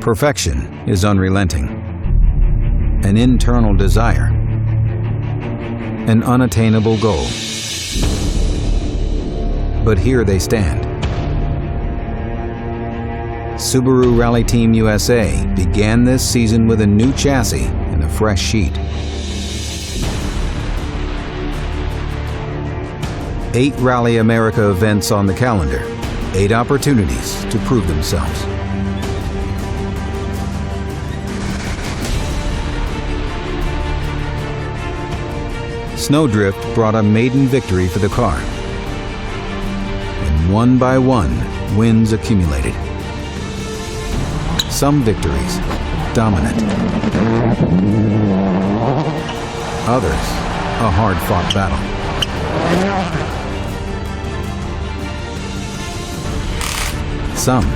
Perfection is unrelenting. An internal desire. An unattainable goal. But here they stand. Subaru Rally Team USA began this season with a new chassis and a fresh sheet. 8 Rally America events on the calendar, 8 opportunities to prove themselves. Sno Drift brought a maiden victory for the car. And one by one, wins accumulated. Some victories, dominant. Others, a hard-fought battle. Some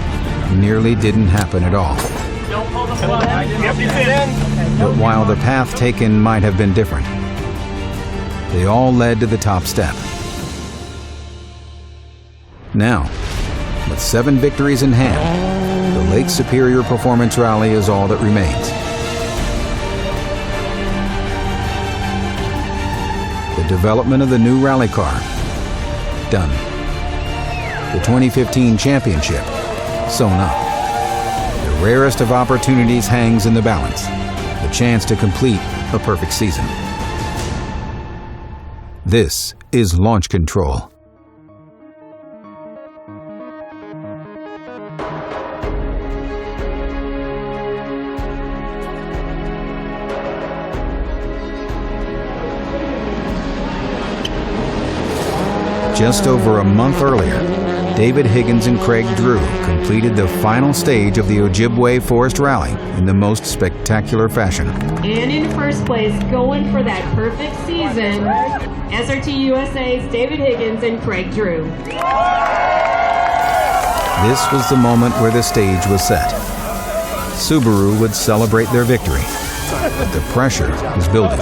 nearly didn't happen at all. But while the path taken might have been different, they all led to the top step. Now, with 7 victories in hand, the Lake Superior Performance Rally is all that remains. The development of the new rally car, done. The 2015 championship, sewn up. The rarest of opportunities hangs in the balance, the chance to complete a perfect season. This is Launch Control. Just over a month earlier, David Higgins and Craig Drew completed the final stage of the Ojibwe Forest Rally in the most spectacular fashion. And in first place, going for that perfect season, SRT USA's David Higgins and Craig Drew. This was the moment where the stage was set. Subaru would celebrate their victory, but the pressure was building.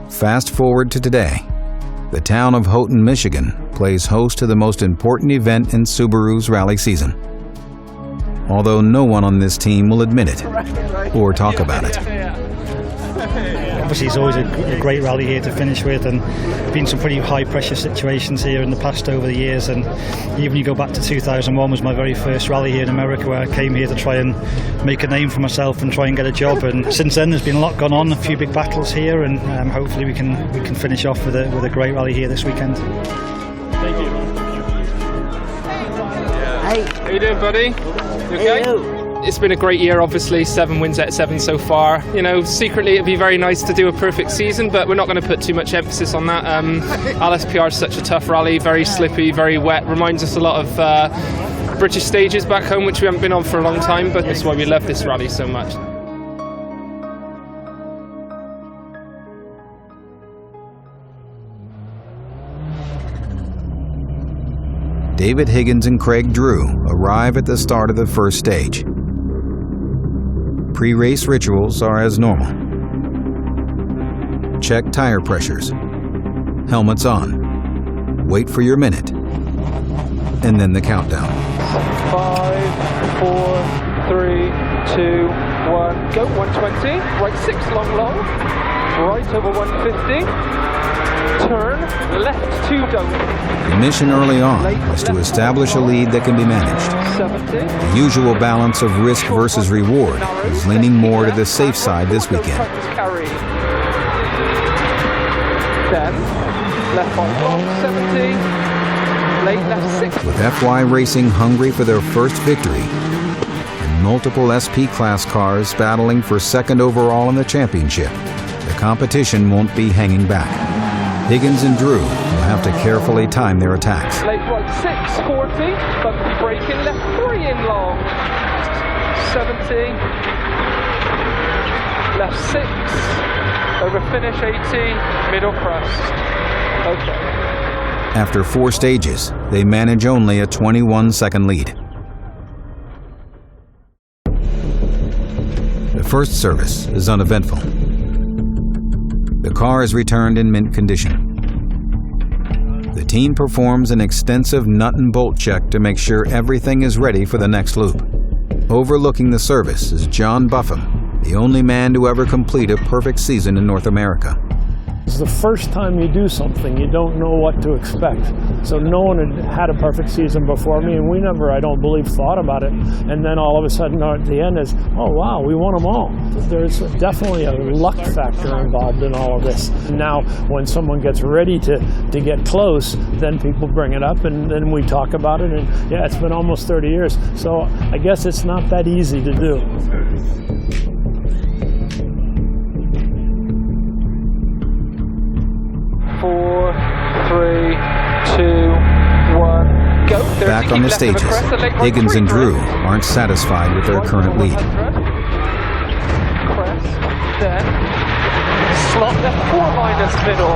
Fast forward to today. The town of Houghton, Michigan plays host to the most important event in Subaru's rally season. Although no one on this team will admit it or talk about it. Obviously it's always a great rally here to finish with, and been some pretty high pressure situations here in the past over the years, and even you go back to 2001 was my very first rally here in America, where I came here to try and make a name for myself and try and get a job, and since then there's been a lot gone on, a few big battles here, and hopefully we can finish off with a great rally here this weekend. Thank you. Hey. How you doing, buddy? You okay? Hey. It's been a great year, obviously, 7 wins out of 7 so far. You know, secretly it'd be very nice to do a perfect season, but we're not going to put too much emphasis on that. LSPR is such a tough rally, very slippy, very wet, reminds us a lot of British stages back home, which we haven't been on for a long time, but that's why we love this rally so much. David Higgins and Craig Drew arrive at the start of the first stage. Pre-race rituals are as normal. Check tire pressures. Helmets on. Wait for your minute. And then the countdown. 5, 4, 3, 2, 1, go. 120, right 6, long, right over 150. Turn, left 2, don't. The mission early on is to establish a lead that can be managed. 70. The usual balance of risk versus reward is leaning more to the safe side this weekend. 10, left 5 long, 70, late left 6. With FY Racing hungry for their first victory, and multiple SP class cars battling for second overall in the championship, the competition won't be hanging back. Higgins and Drew will have to carefully time their attacks. Late right 6, 40, bumpy braking, left 3 in long, 70, left 6, over finish 80, middle crest. Okay. After 4 stages, they manage only a 21-second lead. The first service is uneventful. The car is returned in mint condition. The team performs an extensive nut and bolt check to make sure everything is ready for the next loop. Overlooking the service is John Buffum, the only man to ever complete a perfect season in North America. It's the first time you do something, you don't know what to expect. So no one had a perfect season before me, and we never, I don't believe, thought about it. And then all of a sudden at the end is, oh wow, we won them all. There's definitely a luck factor involved in all of this. Now, when someone gets ready to get close, then people bring it up, and then we talk about it, and yeah, it's been almost 30 years. So I guess it's not that easy to do. 4, 3, 2, 1, go. Back on the stages, Higgins and Drew aren't satisfied with their current lead. Crest, then slot left 4 minus middle.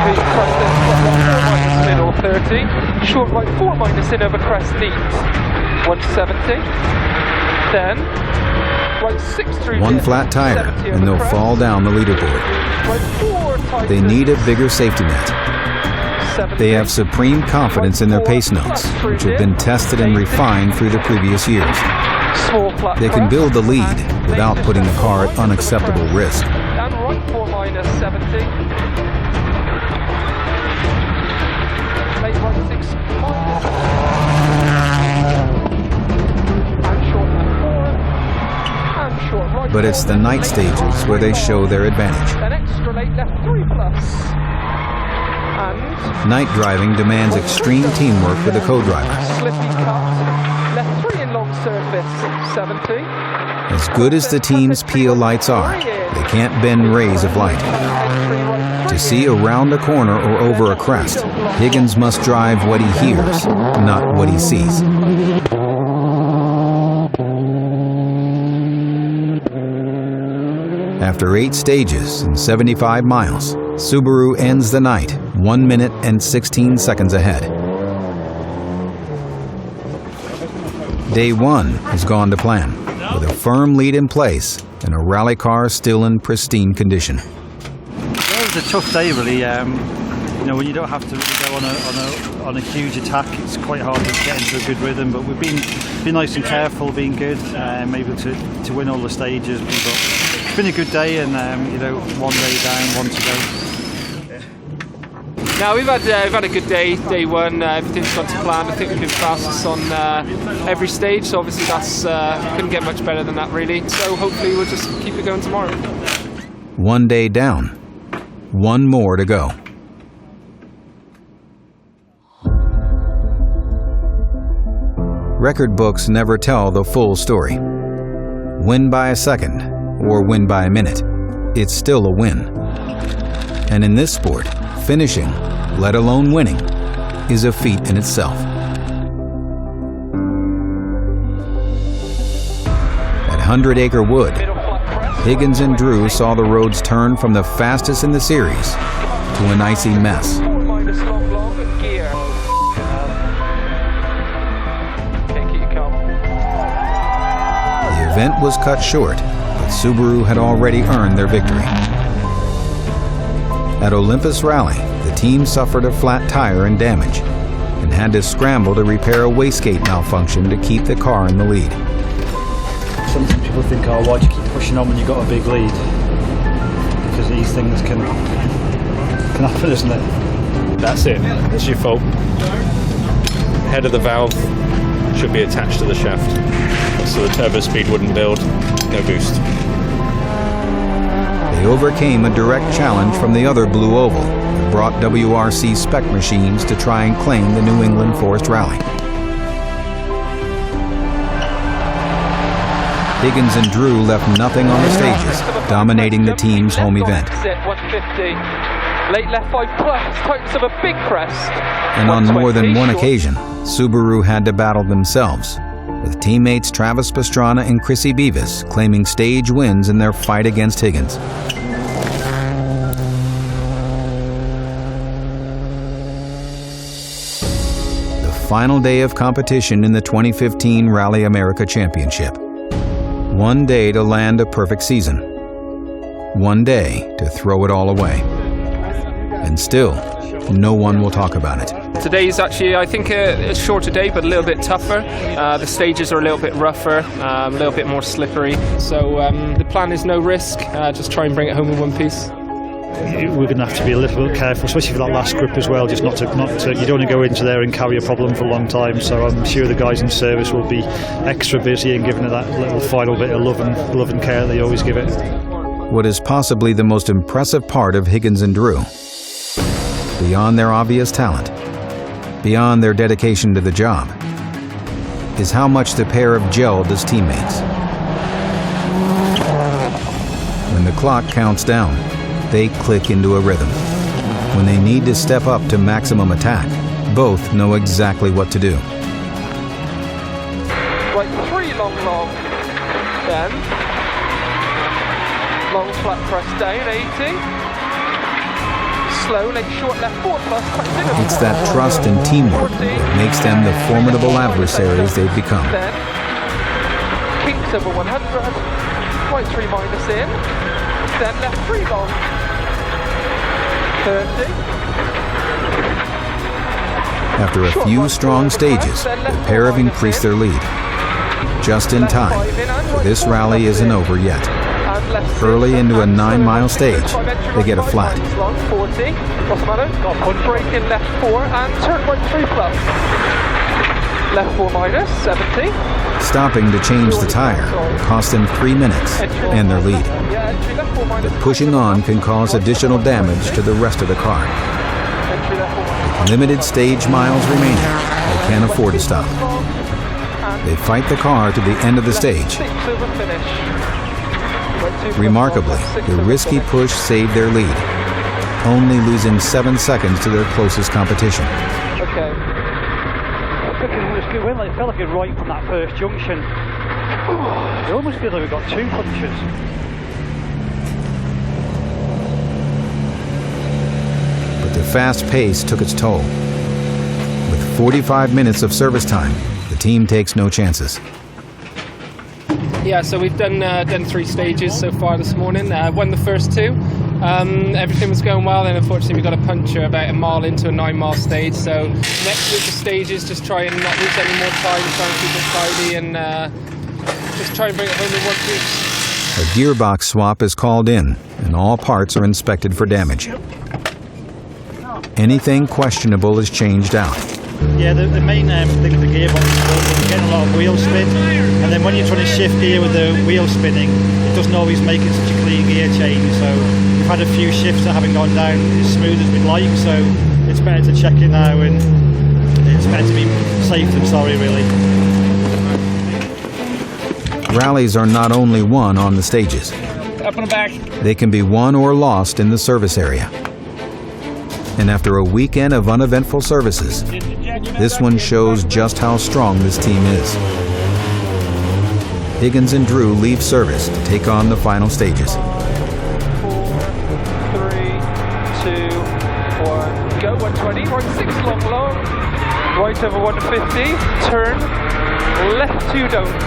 Big crest then slot left 4 minus middle 30. Short right 4 minus in over crest neat 170. Then right 6 through One flat tire and they'll fall down the leaderboard. They need a bigger safety net. They have supreme confidence in their pace notes, which have been tested and refined through the previous years. They can build the lead without putting the car at unacceptable risk. And right 4 minus 70. Late right 6 minus. And short left 4. And short right. But it's the night stages where they show their advantage. Then extra late left 3 plus. And Night driving demands extreme teamwork with the co-driver. slippy cut. Left 3 in long surface 70. As good as the team's peel lights are, they can't bend rays of light. To see around a corner or over a crest, Higgins must drive what he hears, not what he sees. After 8 stages and 75 miles, Subaru ends the night 1 minute and 16 seconds ahead. Day 1 has gone to plan, with a firm lead in place and a rally car still in pristine condition. It was a tough day, really. You know, when you don't have to really go on a huge attack, it's quite hard to get into a good rhythm. But we've been nice and careful, being good, able to win all the stages. But it's been a good day, and you know, 1 day down, 1 to go. Now we've had a good day. Day 1, everything's gone to plan. I think we've been fastest on every stage. So obviously that's couldn't get much better than that, really. So hopefully we'll just keep it going tomorrow. 1 day down, 1 more to go. Record books never tell the full story. Win by a second or win by a minute, it's still a win. And in this sport, finishing, let alone winning, is a feat in itself. At 100 Acre Wood, Higgins and Drew saw the roads turn from the fastest in the series to an icy mess. 4 minus long gear. Can't keep calm. The event was cut short, but Subaru had already earned their victory. At Olympus Rally, the team suffered a flat tire and damage, and had to scramble to repair a wastegate malfunction to keep the car in the lead. Sometimes people think, oh, why do you keep pushing on when you've got a big lead? Because these things can happen, isn't it? That's it. It's your fault. Head of the valve should be attached to the shaft, so the turbo speed wouldn't build. No boost. They overcame a direct challenge from the other Blue Oval that brought WRC spec machines to try and claim the New England Forest Rally. Higgins and Drew left nothing on the stages, dominating the team's home event. 150. Late left 5 plus, tightness of a big crest. And on more than one occasion, Subaru had to battle themselves, with teammates Travis Pastrana and Chrissy Beavis claiming stage wins in their fight against Higgins. The final day of competition in the 2015 Rally America Championship. 1 day to land a perfect season. 1 day to throw it all away. And still, no one will talk about it. Today's actually, I think, a shorter day, but a little bit tougher. The stages are a little bit rougher, a little bit more slippery. So the plan is no risk, just try and bring it home in one piece. We're going to have to be a little bit careful, especially for that last grip as well, just not to you don't want to go into there and carry a problem for a long time. So I'm sure the guys in service will be extra busy and giving it that little final bit of love and care they always give it. What is possibly the most impressive part of Higgins and Drew, beyond their obvious talent, beyond their dedication to the job, is how much the pair have gelled as teammates. When the clock counts down, they click into a rhythm. When they need to step up to maximum attack, both know exactly what to do. Right, 3 long, then. Long flat press down, 80. Slow, leg short, left 4 plus, It's that trust and teamwork that makes them the formidable adversaries they've become. Then, kinks over 100. Right 3 minus in. Then left 3 long. 30. After a few strong stages, the pair have increased their lead. Just in time, for this rally isn't over yet. Early into a 9-mile stage, they get a flat. 40. What's the matter? Got a punch. Brake in left 4 and turn right 3 plus. Left 4 minus, 70. Stopping to change the tire cost them 3 minutes and their lead. But pushing on can cause additional damage to the rest of the car. With limited stage miles remaining, they can't afford to stop. They fight the car to the end of the stage. Remarkably, the risky push saved their lead, only losing 7 seconds to their closest competition. Okay. It felt like it right from that first junction. It almost feels like we've got 2 punches. But the fast pace took its toll. With 45 minutes of service time, the team takes no chances. Yeah, so we've done 3 stages so far this morning. Won the first 2. Everything was going well, and unfortunately we got a puncture about a mile into a 9-mile stage. So next week the stages, just try and not lose any more time, try and keep it tidy, and just try and bring it home in one piece. A gearbox swap is called in, and all parts are inspected for damage. Anything questionable is changed out. Yeah, the main thing of the gearbox is getting a lot of wheel spin, and then when you're trying to shift gear with the wheel spinning, it doesn't always make it such a clean gear change. So we've had a few shifts that haven't gone down as smooth as we'd like, so it's better to check it now, and it's better to be safe than sorry, really. Rallies are not only won on the stages. Up and back. They can be won or lost in the service area. And after a weekend of uneventful services, this one shows just how strong this team is. Higgins and Drew leave service to take on the final stages. 4, 3, 2, 1, go. 120, right 6 long, right over 150, turn, left 2 don't.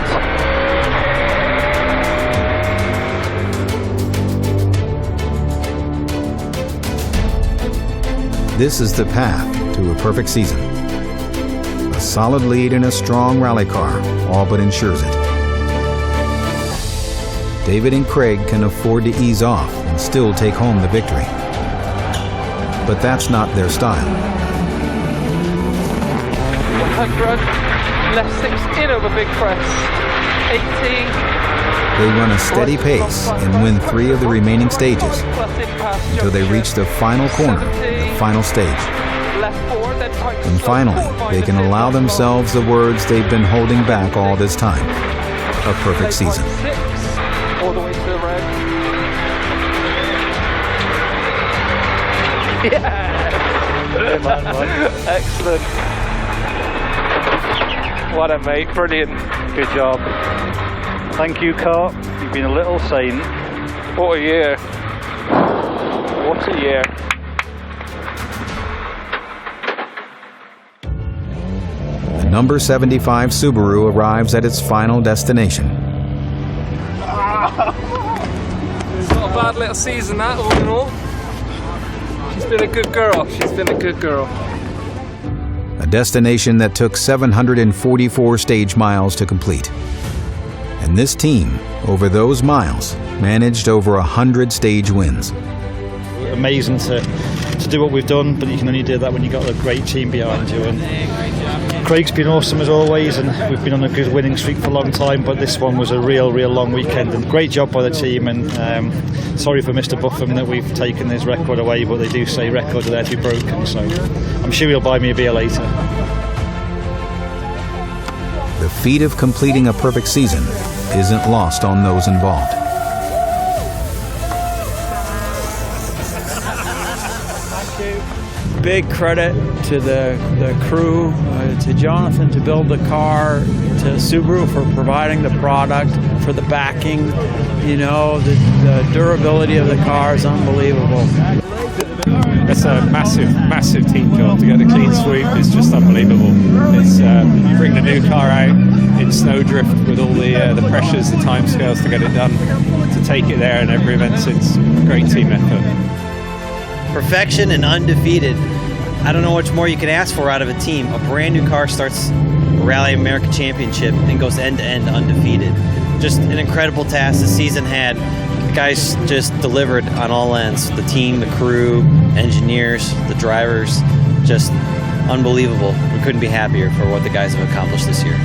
This is the path to a perfect season. A solid lead in a strong rally car all but ensures it. David and Craig can afford to ease off and still take home the victory. But that's not their style. 100, left 6 in over big crest, 80. They run a steady pace and win 3 of the remaining stages until they reach the final corner, the final stage. And finally, they can allow themselves the words they've been holding back all this time: a perfect season. All the way to the red. Yeah! Excellent. What a mate, brilliant. Good job. Thank you, car. You've been a little saint. What a year. What a year. The number 75 Subaru arrives at its final destination. It's not a bad little season, that, all in all. She's been a good girl. She's been a good girl. A destination that took 744 stage miles to complete. And this team, over those miles, managed over 100 stage wins. Amazing to do what we've done, but you can only do that when you've got a great team behind you. And Craig's been awesome as always, and we've been on a good winning streak for a long time, but this one was a real long weekend, and great job by the team. And sorry for Mr. Buffum that we've taken his record away, but they do say records are there to be broken, so I'm sure he'll buy me a beer later. The feat of completing a perfect season isn't lost on those involved. Big credit to the crew, to Jonathan to build the car, to Subaru for providing the product, for the backing. You know, the durability of the car is unbelievable. It's a massive team job. To get the clean sweep is just unbelievable. It's you bring the new car out in Sno Drift with all the pressures, the timescales to get it done. To take it there in every event, it's a great team effort. Perfection and undefeated. I don't know much more you can ask for out of a team. A brand new car starts a Rally America Championship and goes end to end undefeated. Just an incredible task the season had. The guys just delivered on all ends. The team, the crew, engineers, the drivers, just unbelievable. We couldn't be happier for what the guys have accomplished this year.